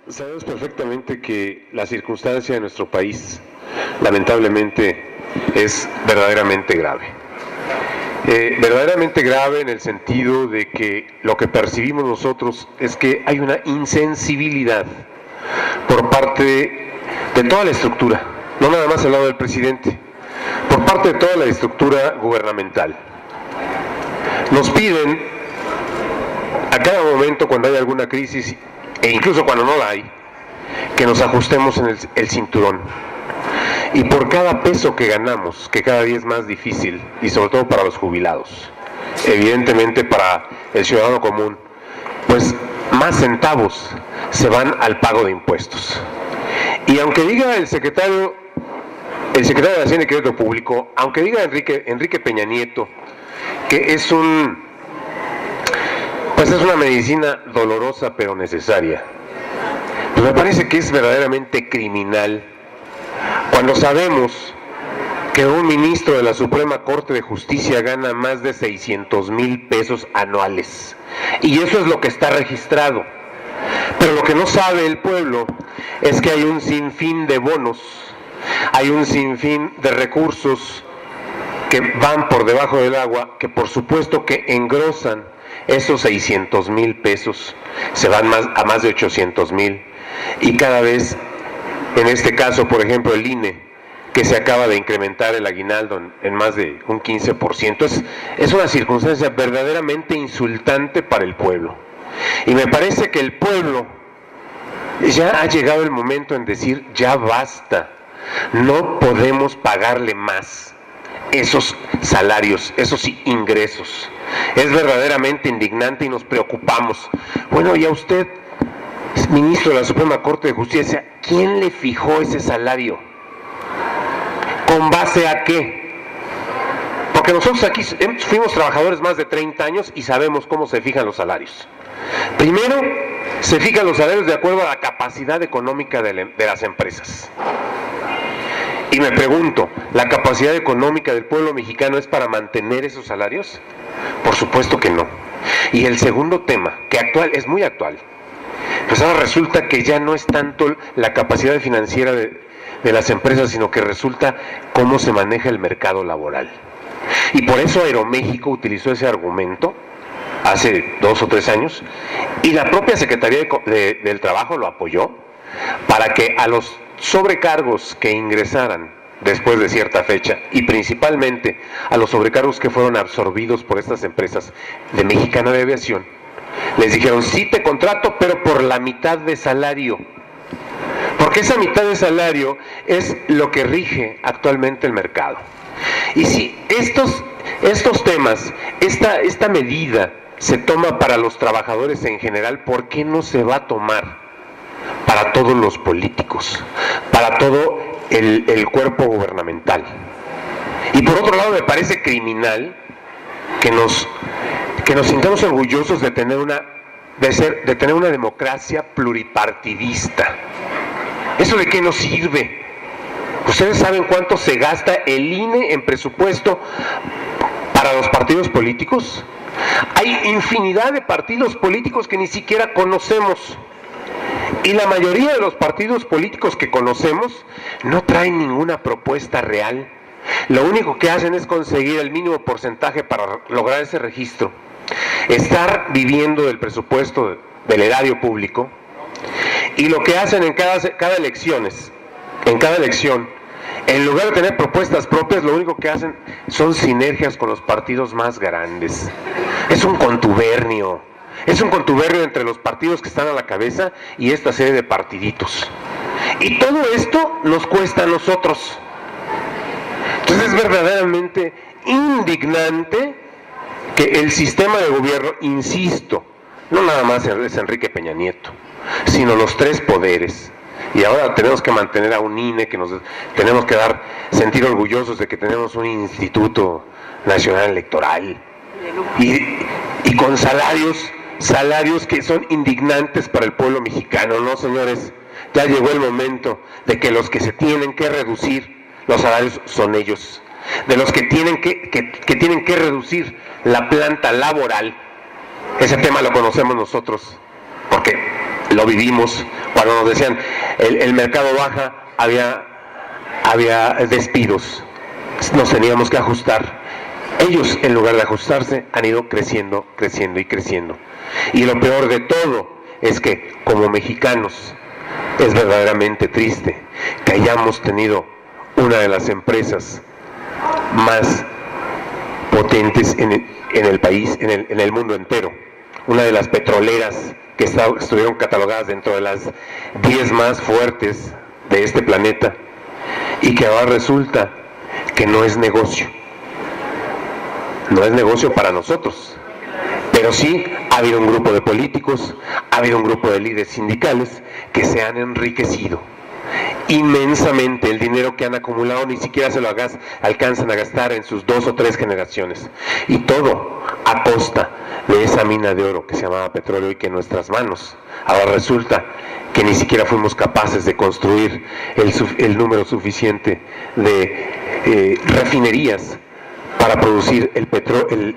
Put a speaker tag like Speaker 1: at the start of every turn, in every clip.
Speaker 1: Sabemos perfectamente que la circunstancia de nuestro país, lamentablemente, es verdaderamente grave. Verdaderamente grave en el sentido de que lo que percibimos nosotros es que hay una insensibilidad por parte de toda la estructura, no nada más al lado del presidente, por parte de toda la estructura gubernamental. Nos piden a cada momento cuando hay alguna crisis, e incluso cuando no la hay, que nos ajustemos en el cinturón. Y por cada peso que ganamos, que cada día es más difícil, y sobre todo para los jubilados, evidentemente para el ciudadano común, pues más centavos se van al pago de impuestos. Y aunque diga el secretario de Hacienda y Crédito Público, aunque diga Enrique Peña Nieto, que es una medicina dolorosa pero necesaria, pues me parece que es verdaderamente criminal cuando sabemos que un ministro de la Suprema Corte de Justicia gana más de 600,000 pesos anuales. Y eso es lo que está registrado. Pero lo que no sabe el pueblo es que hay un sinfín de bonos, hay un sinfín de recursos que van por debajo del agua, que por supuesto que engrosan esos 600,000 pesos, se van a más de 800,000. Y cada vez, en este caso, por ejemplo, el INE, que se acaba de incrementar el aguinaldo en más de un 15%, es una circunstancia verdaderamente insultante para el pueblo. Y me parece que el pueblo ya ha llegado el momento en decir, ya basta, no podemos pagarle más esos salarios, esos ingresos. Es verdaderamente indignante y nos preocupamos. Bueno, y a usted, ministro de la Suprema Corte de Justicia, ¿quién le fijó ese salario? ¿Con base a qué? Porque nosotros aquí fuimos trabajadores más de 30 años y sabemos cómo se fijan los salarios. Primero, se fijan los salarios de acuerdo a la capacidad económica de las empresas. Y me pregunto, ¿la capacidad económica del pueblo mexicano es para mantener esos salarios? Por supuesto que no. Y el segundo tema, que es muy actual, pues ahora resulta que ya no es tanto la capacidad financiera de las empresas, sino que resulta cómo se maneja el mercado laboral. Y por eso Aeroméxico utilizó ese argumento hace 2 o 3 años, y la propia Secretaría del Trabajo lo apoyó, para que a los sobrecargos que ingresaran después de cierta fecha, y principalmente a los sobrecargos que fueron absorbidos por estas empresas de Mexicana de Aviación, les dijeron, sí te contrato, pero por la mitad de salario. Porque esa mitad de salario es lo que rige actualmente el mercado. Y si estos temas, esta medida se toma para los trabajadores en general, ¿por qué no se va a tomar para todos los políticos, para todo el cuerpo gubernamental? Y por otro lado, me parece criminal que nos sintamos orgullosos de tener una democracia pluripartidista. ¿Eso de qué nos sirve? ¿Ustedes saben cuánto se gasta el INE en presupuesto para los partidos políticos? Hay infinidad de partidos políticos que ni siquiera conocemos. Y la mayoría de los partidos políticos que conocemos no traen ninguna propuesta real. Lo único que hacen es conseguir el mínimo porcentaje para lograr ese registro. Estar viviendo del presupuesto del erario público. Y lo que hacen en cada elección, en lugar de tener propuestas propias, lo único que hacen son sinergias con los partidos más grandes. Es un contubernio entre los partidos que están a la cabeza y esta serie de partiditos. Y todo esto nos cuesta a nosotros. Entonces es verdaderamente indignante que el sistema de gobierno, insisto, no nada más es Enrique Peña Nieto, sino los 3 poderes. Y ahora tenemos que mantener a un INE, que nos tenemos que sentir orgullosos de que tenemos un Instituto Nacional Electoral. Y con salarios que son indignantes para el pueblo mexicano. No, señores, ya llegó el momento de que los que se tienen que reducir los salarios son ellos. De los que tienen que reducir la planta laboral. Ese tema lo conocemos nosotros, porque Lo vivimos cuando nos decían el mercado baja, había despidos, nos teníamos que ajustar. Ellos, en lugar de ajustarse, han ido creciendo, creciendo y creciendo. Y lo peor de todo es que, como mexicanos, es verdaderamente triste que hayamos tenido una de las empresas más potentes en el país, en el mundo entero, una de las petroleras que estuvieron catalogadas dentro de las 10 más fuertes de este planeta, y que ahora resulta que no es negocio. No es negocio para nosotros, pero sí ha habido un grupo de políticos, ha habido un grupo de líderes sindicales que se han enriquecido inmensamente. El dinero que han acumulado ni siquiera se lo alcanzan a gastar en sus 2 o 3 generaciones, y todo a costa de esa mina de oro que se llamaba petróleo, y que en nuestras manos ahora resulta que ni siquiera fuimos capaces de construir el número suficiente de refinerías para producir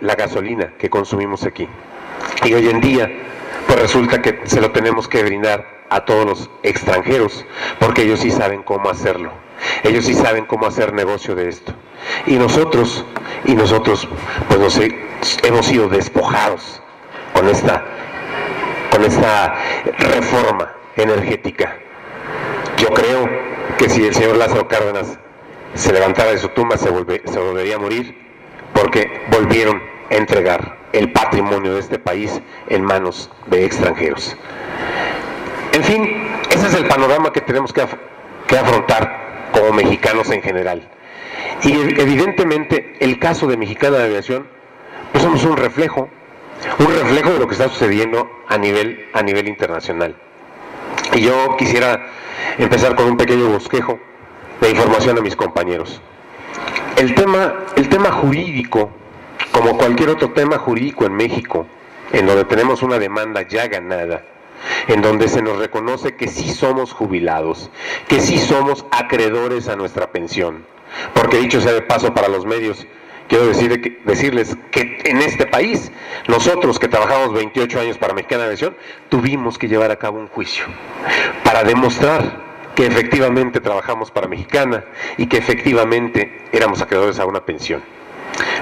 Speaker 1: la gasolina que consumimos aquí. Y hoy en día, pues resulta que se lo tenemos que brindar a todos los extranjeros, porque ellos sí saben cómo hacerlo. Ellos sí saben cómo hacer negocio de esto. Y nosotros pues hemos sido despojados con esta reforma energética. Yo creo que si el señor Lázaro Cárdenas se levantara de su tumba, se volvería a morir, porque volvieron a entregar el patrimonio de este país en manos de extranjeros. En fin, ese es el panorama que tenemos que afrontar como mexicanos en general. Y evidentemente el caso de Mexicana de Aviación, pues somos un reflejo de lo que está sucediendo a nivel internacional. Y yo quisiera empezar con un pequeño bosquejo de información a mis compañeros. El tema jurídico, como cualquier otro tema jurídico en México, en donde tenemos una demanda ya ganada, en donde se nos reconoce que sí somos jubilados, que sí somos acreedores a nuestra pensión, porque dicho sea de paso para los medios, quiero decirles que en este país, nosotros que trabajamos 28 años para Mexicana de Aviación, tuvimos que llevar a cabo un juicio para demostrar que efectivamente trabajamos para Mexicana y que efectivamente éramos acreedores a una pensión.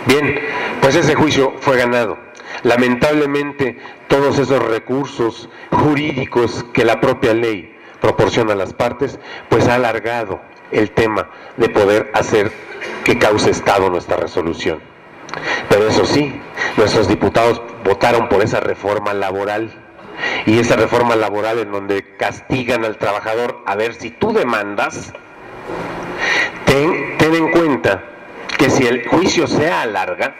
Speaker 1: Bien, pues ese juicio fue ganado. Lamentablemente, todos esos recursos jurídicos que la propia ley proporciona a las partes, pues ha alargado el tema de poder hacer que cause estado nuestra resolución. Pero eso sí, nuestros diputados votaron por esa reforma laboral, y esa reforma laboral en donde castigan al trabajador. A ver, si tú demandas, ten en cuenta que si el juicio se alarga,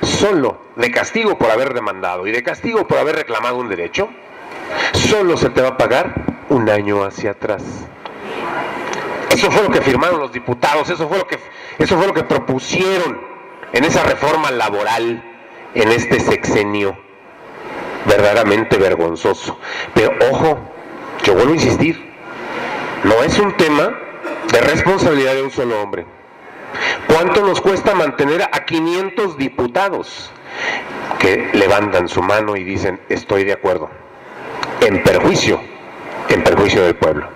Speaker 1: solo de castigo por haber demandado y de castigo por haber reclamado un derecho, solo se te va a pagar un año hacia atrás. Eso fue lo que firmaron los diputados, eso fue lo que propusieron en esa reforma laboral en este sexenio verdaderamente vergonzoso. Pero ojo, yo vuelvo a insistir, no es un tema de responsabilidad de un solo hombre. ¿Cuánto nos cuesta mantener a 500 diputados que levantan su mano y dicen estoy de acuerdo, en perjuicio del pueblo?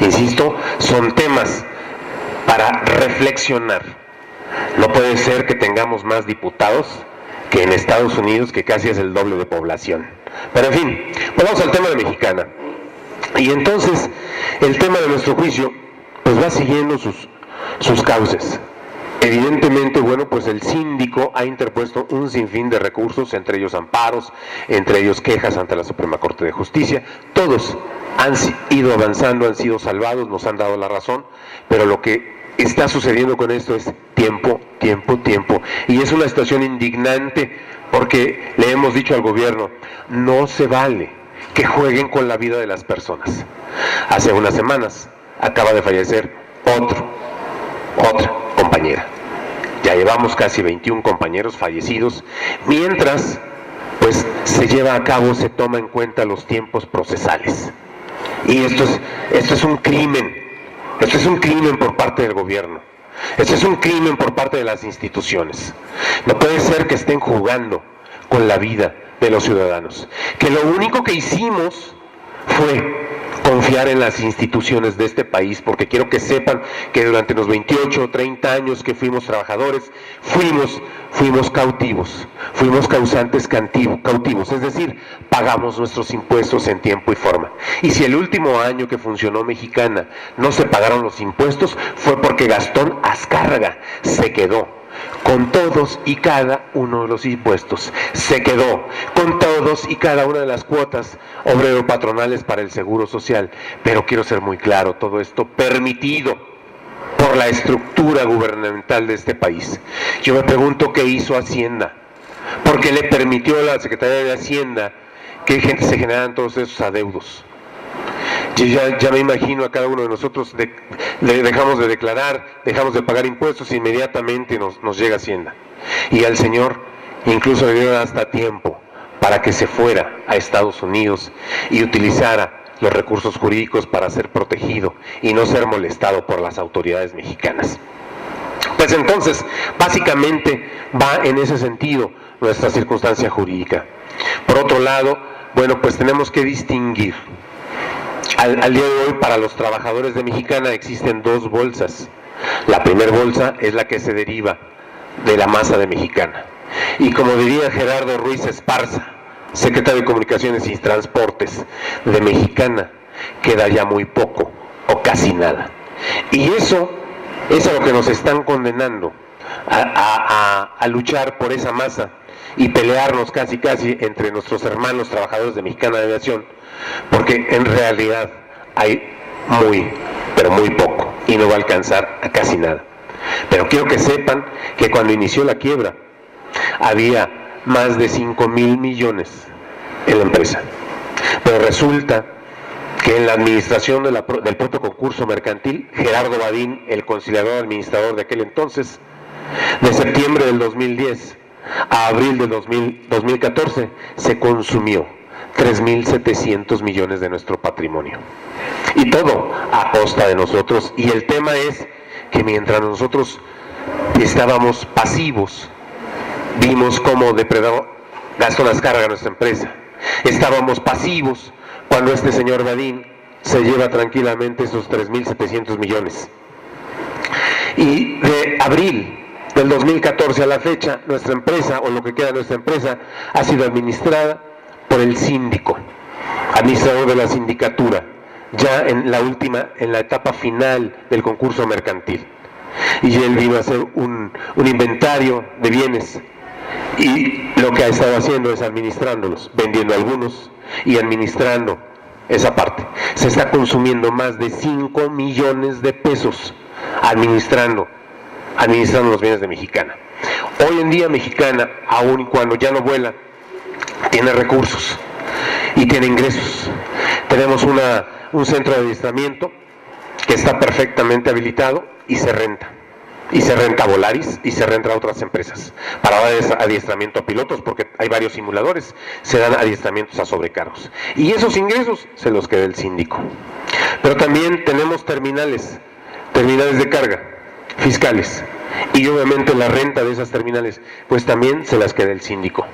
Speaker 1: Insisto, son temas para reflexionar. No puede ser que tengamos más diputados que en Estados Unidos, que casi es el doble de población. Pero en fin, pues vamos al tema de Mexicana. Y entonces, el tema de nuestro juicio, pues va siguiendo sus cauces. Evidentemente, bueno, pues el síndico ha interpuesto un sinfín de recursos, entre ellos amparos, entre ellos quejas ante la Suprema Corte de Justicia. Todos han ido avanzando, han sido salvados, nos han dado la razón, pero lo que está sucediendo con esto es tiempo, y es una situación indignante, porque le hemos dicho al gobierno, no se vale que jueguen con la vida de las personas. Hace unas semanas acaba de fallecer otra compañera. Ya llevamos casi 21 compañeros fallecidos, mientras pues se lleva a cabo, se toma en cuenta los tiempos procesales. Y esto es un crimen. Esto es un crimen por parte del gobierno. Esto es un crimen por parte de las instituciones. No puede ser que estén jugando con la vida de los ciudadanos. Que lo único que hicimos fue confiar en las instituciones de este país, porque quiero que sepan que durante los 28 o 30 años que fuimos trabajadores, fuimos cautivos, fuimos causantes cautivos, es decir, pagamos nuestros impuestos en tiempo y forma. Y si el último año que funcionó Mexicana no se pagaron los impuestos, fue porque Gastón Azcárraga se quedó con todos y cada uno de los impuestos, se quedó con todos y cada una de las cuotas obrero-patronales para el Seguro Social. Pero quiero ser muy claro, todo esto permitido por la estructura gubernamental de este país. Yo me pregunto qué hizo Hacienda, porque le permitió a la Secretaría de Hacienda que se generaran todos esos adeudos. Yo ya me imagino a cada uno de nosotros, dejamos de declarar, dejamos de pagar impuestos, inmediatamente nos llega Hacienda. Y al señor incluso le dieron hasta tiempo para que se fuera a Estados Unidos y utilizara los recursos jurídicos para ser protegido y no ser molestado por las autoridades mexicanas. Pues entonces, básicamente va en ese sentido nuestra circunstancia jurídica. Por otro lado, bueno, pues tenemos que distinguir. Al día de hoy, para los trabajadores de Mexicana existen dos bolsas. La primera bolsa es la que se deriva de la masa de Mexicana. Y como diría Gerardo Ruiz Esparza, secretario de Comunicaciones y Transportes de Mexicana, queda ya muy poco o casi nada. Y eso es a lo que nos están condenando, a luchar por esa masa y pelearnos casi entre nuestros hermanos trabajadores de Mexicana de Aviación, porque en realidad hay pero muy poco y no va a alcanzar a casi nada. Pero quiero que sepan que cuando inició la quiebra había más de 5,000 millones en la empresa, pero resulta que en la administración del propio concurso mercantil, Gerardo Badín, el conciliador administrador de aquel entonces, de septiembre del 2010 a abril del 2014, se consumió 3,700 millones de nuestro patrimonio. Y todo a costa de nosotros. Y el tema es que mientras nosotros estábamos pasivos, vimos cómo depredó Gastón Azcárraga nuestra empresa. Estábamos pasivos cuando este señor Badín se lleva tranquilamente esos 3,700 millones. Y de abril del 2014 a la fecha, nuestra empresa, o lo que queda de nuestra empresa, ha sido administrada por el síndico, administrador de la sindicatura, ya en la etapa final del concurso mercantil. Y él vino a hacer un inventario de bienes, y lo que ha estado haciendo es administrándolos, vendiendo algunos y administrando esa parte. Se está consumiendo más de 5 millones de pesos administrando los bienes de Mexicana. Hoy en día Mexicana, aun cuando ya no vuela, tiene recursos y tiene ingresos. Tenemos un centro de adiestramiento que está perfectamente habilitado y se renta. Y se renta a Volaris y se renta a otras empresas para dar adiestramiento a pilotos, porque hay varios simuladores, se dan adiestramientos a sobrecargos. Y esos ingresos se los queda el síndico. Pero también tenemos terminales de carga, fiscales. Y obviamente la renta de esas terminales, pues también se las queda el síndico.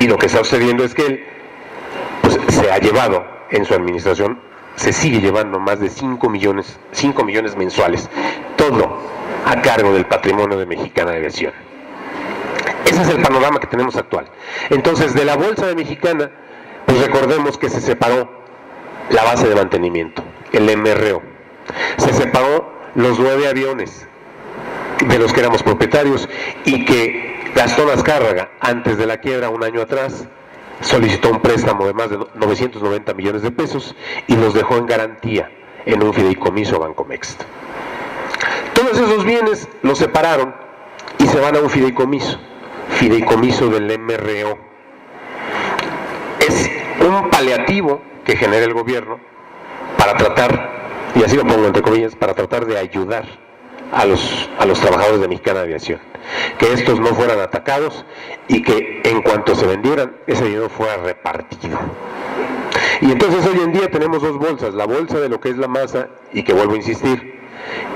Speaker 1: Y lo que está sucediendo es que él se ha llevado en su administración, se sigue llevando más de 5 millones mensuales, todo a cargo del patrimonio de Mexicana de Aviación. Ese es el panorama que tenemos actual. Entonces, de la bolsa de Mexicana, pues recordemos que se separó la base de mantenimiento, el MRO. Se separó los 9 aviones de los que éramos propietarios y que Gastón Azcárraga, antes de la quiebra, un año atrás, solicitó un préstamo de más de 990 millones de pesos y los dejó en garantía en un fideicomiso Bancomext. Todos esos bienes los separaron y se van a un fideicomiso del MRO. Es un paliativo que genera el gobierno para tratar, y así lo pongo entre comillas, para tratar de ayudar a los trabajadores de Mexicana de Aviación, que estos no fueran atacados y que en cuanto se vendieran, ese dinero fuera repartido. Y entonces hoy en día tenemos dos bolsas, la bolsa de lo que es la masa, y que vuelvo a insistir,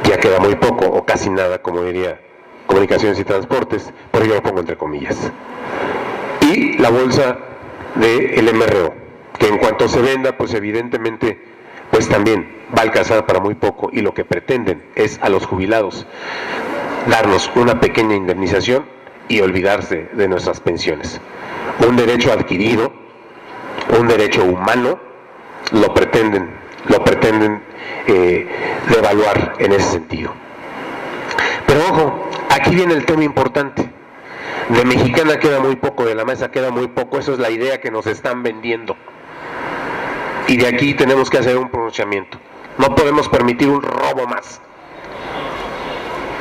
Speaker 1: ya queda muy poco o casi nada, como diría Comunicaciones y Transportes, por ello lo pongo entre comillas, y la bolsa del MRO, que en cuanto se venda, pues evidentemente, pues también va a alcanzar para muy poco, y lo que pretenden es a los jubilados darnos una pequeña indemnización y olvidarse de nuestras pensiones. Un derecho adquirido, un derecho humano, lo pretenden devaluar en ese sentido. Pero ojo, aquí viene el tema importante. De Mexicana queda muy poco, de la mesa queda muy poco, eso es la idea que nos están vendiendo. Y de aquí tenemos que hacer un pronunciamiento. No podemos permitir un robo más.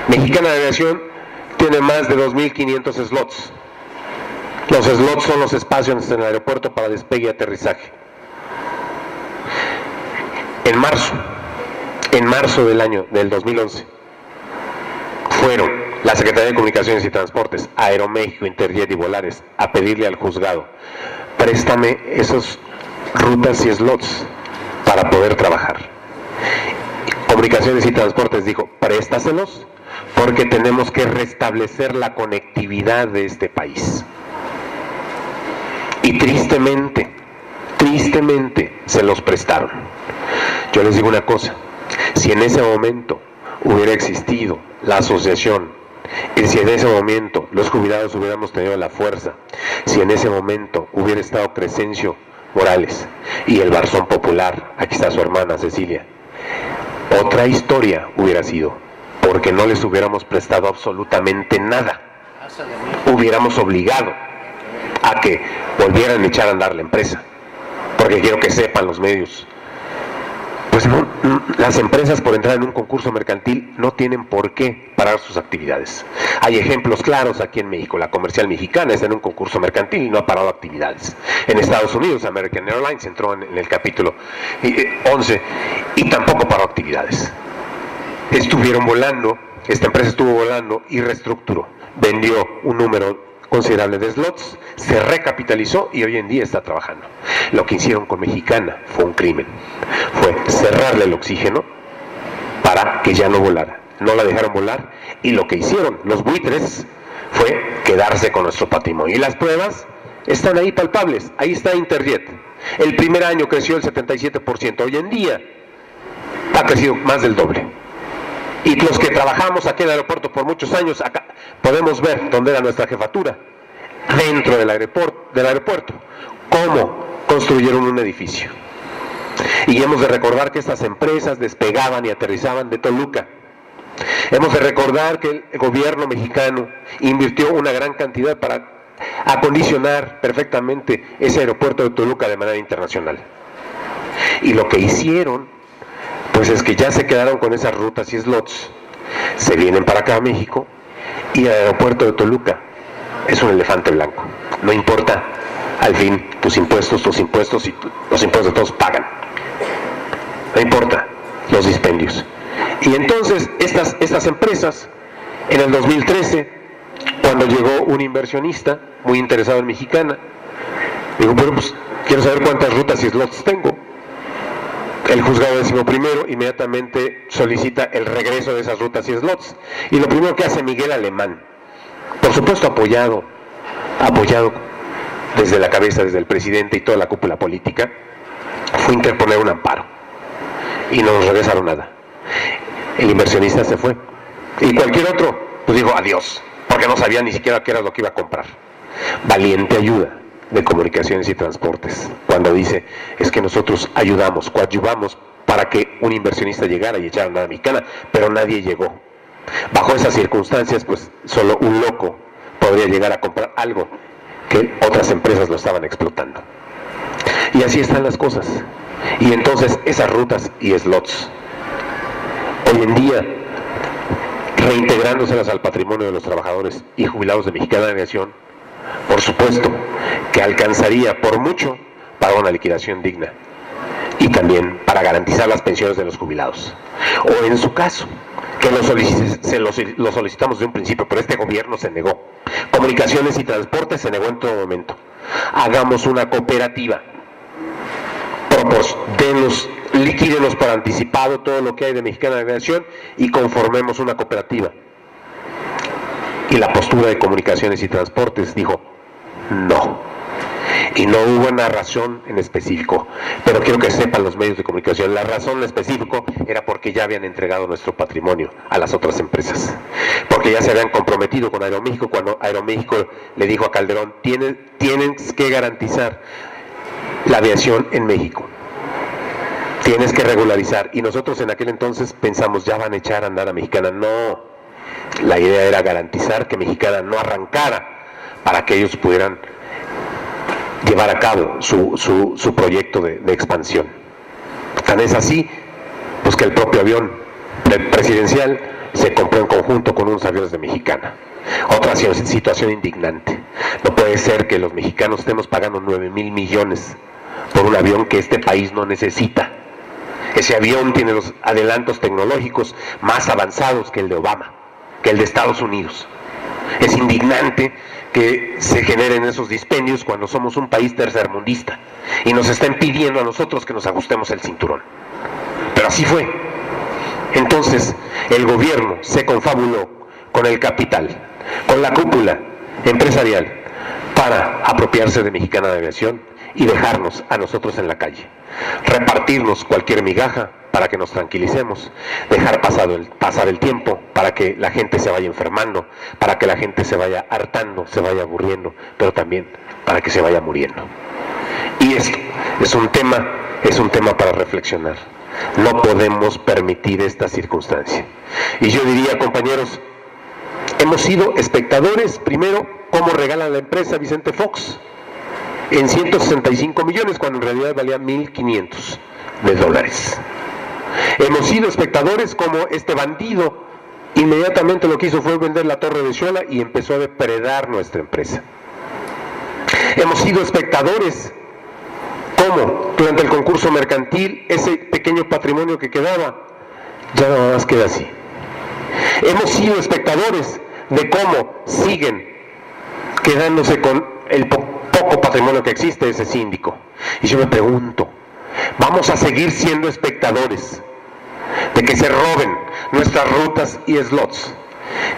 Speaker 1: Mexicana de Aviación tiene más de 2.500 slots. Los slots son los espacios en el aeropuerto para despegue y aterrizaje. En marzo del 2011, fueron la Secretaría de Comunicaciones y Transportes, Aeroméxico, Interjet y Volaris a pedirle al juzgado: préstame esos rutas y slots para poder trabajar. Comunicaciones y Transportes dijo: préstaselos porque tenemos que restablecer la conectividad de este país. Y tristemente se los prestaron. Yo les digo una cosa: si en ese momento hubiera existido la asociación, y si en ese momento los jubilados hubiéramos tenido la fuerza, si en ese momento hubiera estado Crescencio Morales y el Barzón Popular, aquí está su hermana Cecilia, otra historia hubiera sido, porque no les hubiéramos prestado absolutamente nada. Hubiéramos obligado a que volvieran a echar a andar la empresa, porque quiero que sepan los medios, pues no, las empresas por entrar en un concurso mercantil no tienen por qué parar sus actividades. Hay ejemplos claros aquí en México. La Comercial Mexicana está en un concurso mercantil y no ha parado actividades. En Estados Unidos, American Airlines entró en el capítulo 11 y tampoco paró actividades. Estuvieron volando, esta empresa estuvo volando y reestructuró, vendió un número considerable de slots, se recapitalizó y hoy en día está trabajando. Lo que hicieron con Mexicana fue un crimen, fue cerrarle el oxígeno para que ya no volara, no la dejaron volar, y lo que hicieron los buitres fue quedarse con nuestro patrimonio. Y las pruebas están ahí palpables. Ahí está Interjet. El primer año creció el 77%, hoy en día ha crecido más del doble. Y los que trabajamos aquí en el aeropuerto por muchos años, acá podemos ver dónde era nuestra jefatura, dentro del aeropuerto, cómo construyeron un edificio. Y hemos de recordar que estas empresas despegaban y aterrizaban de Toluca. Hemos de recordar que el gobierno mexicano invirtió una gran cantidad para acondicionar perfectamente ese aeropuerto de Toluca de manera internacional. Y lo que hicieron, pues es que ya se quedaron con esas rutas y slots, se vienen para acá a México, y el aeropuerto de Toluca es un elefante blanco. No importa, al fin tus impuestos y los impuestos de todos pagan. No importa los dispendios. Y entonces estas empresas, en el 2013, cuando llegó un inversionista muy interesado en Mexicana, dijo: bueno, pues quiero saber cuántas rutas y slots tengo. El juzgado 11º inmediatamente solicita el regreso de esas rutas y slots. Y lo primero que hace Miguel Alemán, por supuesto apoyado desde la cabeza, desde el presidente y toda la cúpula política, fue interponer un amparo. Y no nos regresaron nada. El inversionista se fue. Y cualquier otro, pues dijo adiós, porque no sabía ni siquiera qué era lo que iba a comprar. Valiente ayuda de Comunicaciones y Transportes, cuando dice: es que nosotros ayudamos, coadyuvamos para que un inversionista llegara y echara a andar a Mexicana, pero nadie llegó. Bajo esas circunstancias, pues solo un loco podría llegar a comprar algo que otras empresas lo estaban explotando. Y así están las cosas. Y entonces esas rutas y slots, hoy en día, reintegrándoselas al patrimonio de los trabajadores y jubilados de Mexicana de Aviación, por supuesto que alcanzaría por mucho para una liquidación digna y también para garantizar las pensiones de los jubilados. O en su caso, que lo solicitamos de un principio, pero este gobierno se negó. Comunicaciones y Transportes se negó en todo momento. Hagamos una cooperativa. Liquídenos por anticipado todo lo que hay de Mexicana de Aviación y conformemos una cooperativa. Y la postura de Comunicaciones y Transportes dijo: no. y no hubo una razón en específico, pero quiero que sepan los medios de comunicación, la razón en específico era porque ya habían entregado nuestro patrimonio a las otras empresas, porque ya se habían comprometido con Aeroméxico cuando Aeroméxico le dijo a Calderón, tienes que garantizar la aviación en México, tienes que regularizar, y nosotros en aquel entonces pensamos, ya van a echar a andar a Mexicana. No, la idea era garantizar que Mexicana no arrancara para que ellos pudieran llevar a cabo su proyecto de expansión. Tan es así, pues que el propio avión presidencial se compró en conjunto con unos aviones de Mexicana. Otra situación indignante. No puede ser que los mexicanos estemos pagando 9,000 millones por un avión que este país no necesita. Ese avión tiene los adelantos tecnológicos más avanzados que el de Obama, que el de Estados Unidos. Es indignante que se generen esos dispendios cuando somos un país tercermundista y nos están pidiendo a nosotros que nos ajustemos el cinturón. Pero así fue. Entonces, el gobierno se confabuló con el capital, con la cúpula empresarial, para apropiarse de Mexicana de Aviación y dejarnos a nosotros en la calle, repartirnos cualquier migaja para que nos tranquilicemos, dejar pasar el tiempo para que la gente se vaya enfermando, para que la gente se vaya hartando, se vaya aburriendo, pero también para que se vaya muriendo. Y esto es un tema para reflexionar. No podemos permitir esta circunstancia. Y yo diría, compañeros, hemos sido espectadores, primero, cómo regalan la empresa Vicente Fox en 165 millones, cuando en realidad valía $1,500. Hemos sido espectadores como este bandido inmediatamente lo que hizo fue vender la Torre de Xola y empezó a depredar nuestra empresa. Hemos sido espectadores como durante el concurso mercantil ese pequeño patrimonio que quedaba ya nada más queda así. Hemos sido espectadores de cómo siguen quedándose con el poco patrimonio que existe ese síndico. Y yo me pregunto, ¿vamos a seguir siendo espectadores de que se roben nuestras rutas y slots,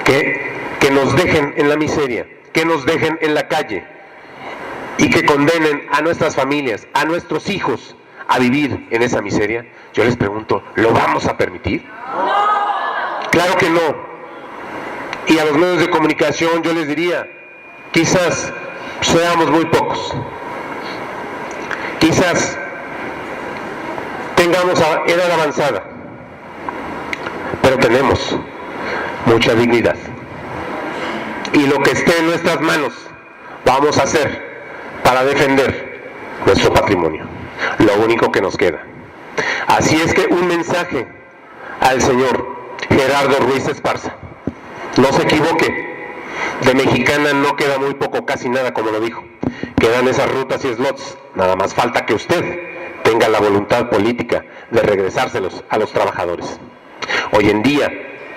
Speaker 1: que nos dejen en la miseria, que nos dejen en la calle y que condenen a nuestras familias, a nuestros hijos a vivir en esa miseria? Yo les pregunto, ¿lo vamos a permitir? ¡No! Claro que no. Y a los medios de comunicación yo les diría, quizás seamos muy pocos, quizás tengamos edad avanzada, pero tenemos mucha dignidad, y lo que esté en nuestras manos vamos a hacer para defender nuestro patrimonio, lo único que nos queda. Así es que un mensaje al señor Gerardo Ruiz Esparza: no se equivoque, de Mexicana no queda muy poco, casi nada, como lo dijo. Quedan esas rutas y slots, nada más falta que usted tenga la voluntad política de regresárselos a los trabajadores. Hoy en día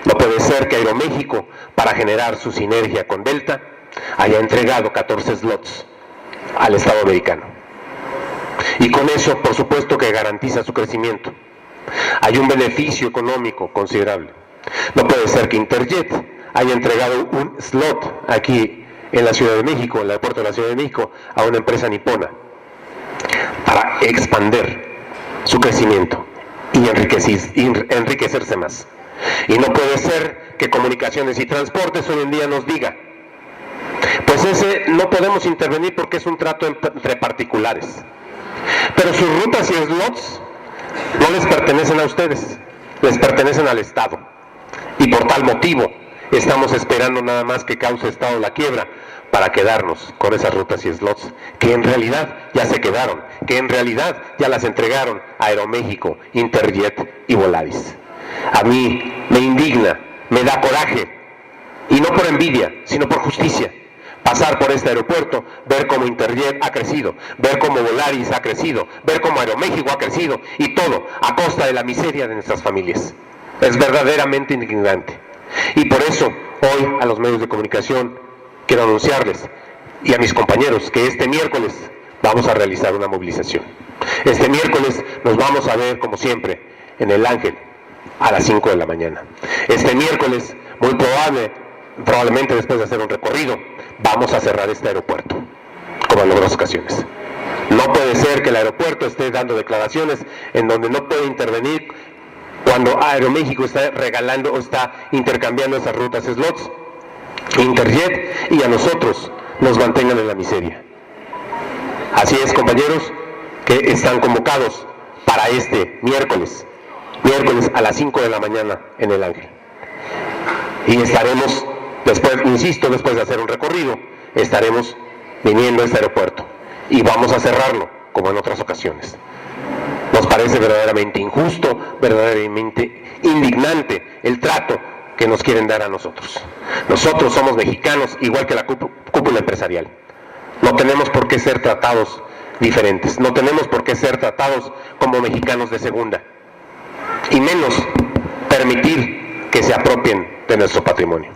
Speaker 1: no puede ser que Aeroméxico, para generar su sinergia con Delta, haya entregado 14 slots al Estado americano. Y con eso, por supuesto, que garantiza su crecimiento. Hay un beneficio económico considerable. No puede ser que Interjet haya entregado un slot aquí en la Ciudad de México, en el aeropuerto de la Ciudad de México, a una empresa nipona para expandir su crecimiento y enriquecerse más. Y no puede ser que Comunicaciones y Transportes hoy en día nos diga, pues ese no podemos intervenir porque es un trato entre particulares, pero sus rutas y slots no les pertenecen a ustedes, les pertenecen al Estado, y por tal motivo estamos esperando nada más que cause Estado la quiebra para quedarnos con esas rutas y slots que en realidad ya se quedaron, que en realidad ya las entregaron a Aeroméxico, Interjet y Volaris. A mí me indigna, me da coraje, y no por envidia, sino por justicia, pasar por este aeropuerto, ver cómo Interjet ha crecido, ver cómo Volaris ha crecido, ver cómo Aeroméxico ha crecido, y todo a costa de la miseria de nuestras familias. Es verdaderamente indignante. Y por eso, hoy a los medios de comunicación quiero anunciarles, y a mis compañeros, que este miércoles vamos a realizar una movilización. Este miércoles nos vamos a ver, como siempre, en el Ángel, a las 5 de la mañana. Este miércoles, muy probablemente después de hacer un recorrido, vamos a cerrar este aeropuerto, como en otras ocasiones. No puede ser que el aeropuerto esté dando declaraciones en donde no puede intervenir cuando Aeroméxico está regalando o está intercambiando esas rutas slots, Interjet, y a nosotros nos mantengan en la miseria. Así es, compañeros, que están convocados para este miércoles a las 5 de la mañana en El Ángel. Y estaremos, después, insisto, después de hacer un recorrido, estaremos viniendo a este aeropuerto y vamos a cerrarlo, como en otras ocasiones. Nos parece verdaderamente injusto, verdaderamente indignante el trato que nos quieren dar a nosotros. Nosotros somos mexicanos, igual que la cúpula empresarial. No tenemos por qué ser tratados diferentes, no tenemos por qué ser tratados como mexicanos de segunda, y menos permitir que se apropien de nuestro patrimonio.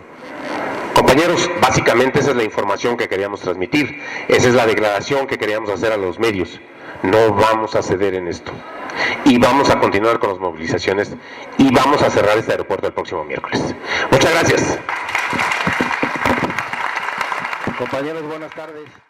Speaker 1: Compañeros, básicamente esa es la información que queríamos transmitir, esa es la declaración que queríamos hacer a los medios. No vamos a ceder en esto y vamos a continuar con las movilizaciones y vamos a cerrar este aeropuerto el próximo miércoles. Muchas gracias.
Speaker 2: Compañeros, buenas tardes.